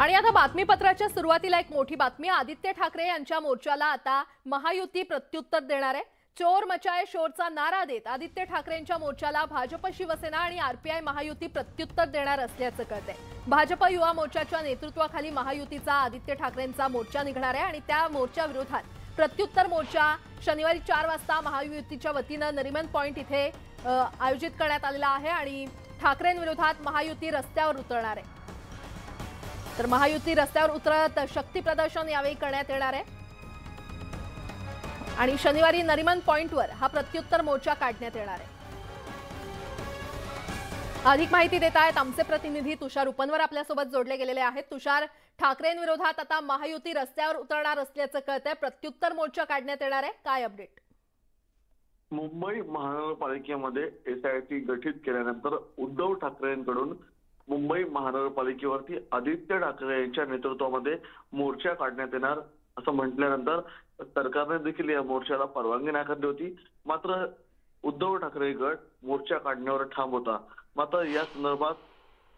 आणि आता बातमीपत्राच्या सुरुवातीला एक मोठी बातमी। आदित्य ठाकरे यांच्या मोर्चाला आता महायुती प्रत्युत्तर देणार आहे। चोर मचाए शोरचा नारा देत आदित्य ठाकरेंच्या मोर्चाला भाजप, शिवसेना आणि आरपीआय महायुती प्रत्युत्तर देणार असल्याचं कळतंय। भाजप युवा मोर्चाच्या नेतृत्वाखाली महायुतीचा आदित्य ठाकरेंचा मोर्चा निघणार आहे आणि त्या मोर्चा विरोधात प्रत्युत्तर मोर्चा शनिवारी 4 वाजता महायुतीच्या वतीने नरिमन पॉइंट इथे आयोजित करण्यात आलेला आहे आणि ठाकरेंविरोधात महायुती रस्त्यावर उतरणार आहे। तर महायुती रस्त्यावर उतरत शक्ती प्रदर्शन यावेळी करण्यात येणार आहे आणि शनिवारी नरिमन पॉइंटवर हा प्रत्युत्तर मोर्चा काढण्यात येणार आहे। अधिक माहिती देत आहेत आमचे प्रतिनिधी तुषार उपनवर आपल्यासोबत जोडले गेलेले आहेत। तुषार, ठाकरेंविरोधात आता महायुती रस्त्यावर उतरणार असल्याचं कळतंय, प्रत्युत्तर मोर्चा काढण्यात येणार आहे, काय अपडेट? मुंबई महानगरपालिकेमध्ये एसआयटी गठीत केल्यानंतर उद्धव ठाकरेंकडून मुंबई महानगरपालिकेवरती आदित्य ठाकरे यांच्या नेतृत्वामध्ये मोर्चा काढण्यात येणार असं म्हटल्यानंतर सरकारने देखील या मोर्चाला परवानगी नाकारली होती। मात्र उद्धव ठाकरे गट मोर्चा काढण्यावर ठाम होता। मात्र या संदर्भात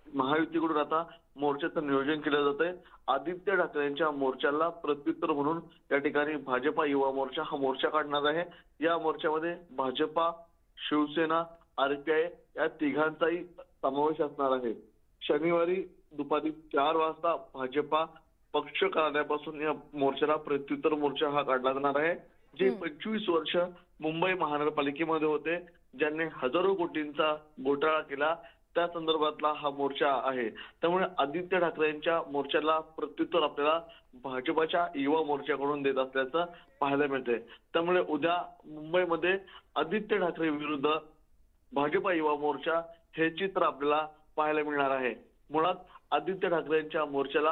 महायुतीकडून आता मोर्चाचं नियोजन केलं जात आहे। आदित्य ठाकरे यांच्या मोर्चाला प्रत्युत्तर म्हणून या ठिकाणी भाजपा युवा मोर्चा हा मोर्चा काढणार आहे। या मोर्चामध्ये भाजपा, शिवसेना, आरपीआय या तिघांचाही समावेश असणार आहे। शनिवारी दुपारी 4 वाजता भाजपा पक्ष कार्यालयापासून या मोर्चाला प्रत्युत्तर मोर्चा हा काढला जाणार आहे। जे 25 वर्ष मुंबई महानगरपालिकेमध्ये होते, ज्यांनी हजारो कोटींचा घोटाळा केला, त्या संदर्भातला हा मोर्चा आहे। त्यामुळे आदित्य ठाकरे यांच्या मोर्चाला प्रत्युत्तर आपल्याला भाजपच्या युवा मोर्चाकडून देत असल्याचं पाहायला मिळते। त्यामुळे उद्या मुंबईमध्ये आदित्य ठाकरे विरुद्ध भाजपा युवा मोर्चा हे चित्र आपल्याला पाहायला मिळणार आहे। मुळात आदित्य ठाकरे यांच्या मोर्चाला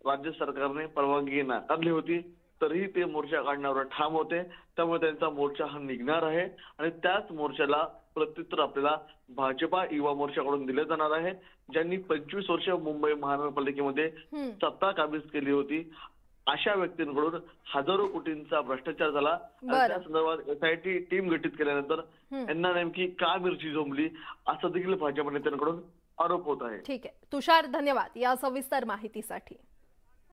राज्य सरकारने परवानगी नाकारली होती, तरीही ते मोर्चा काढण्यावर ठाम होते। त्यामुळे त्यांचा मोर्चा हा निघणार आहे आणि त्याच मोर्चाला प्रत्युत्तर आपल्याला भाजपा युवा मोर्चाकडून दिले जाणार आहे, ज्यांनी 25 वर्ष मुंबई महानगरपालिकेमध्ये सत्ता काबीज केली होती। अशा व्यक्तींकडून हजारो कोटींचा भ्रष्टाचार झाला। त्या संदर्भात एसआयटी टीम गठीत केल्यानंतर यांना नेमकी का मिरची जमली असं देखील भाजप नेत्यांकडून आरोप होत आहे। ठीक आहे तुषार, धन्यवाद या सविस्तर माहितीसाठी।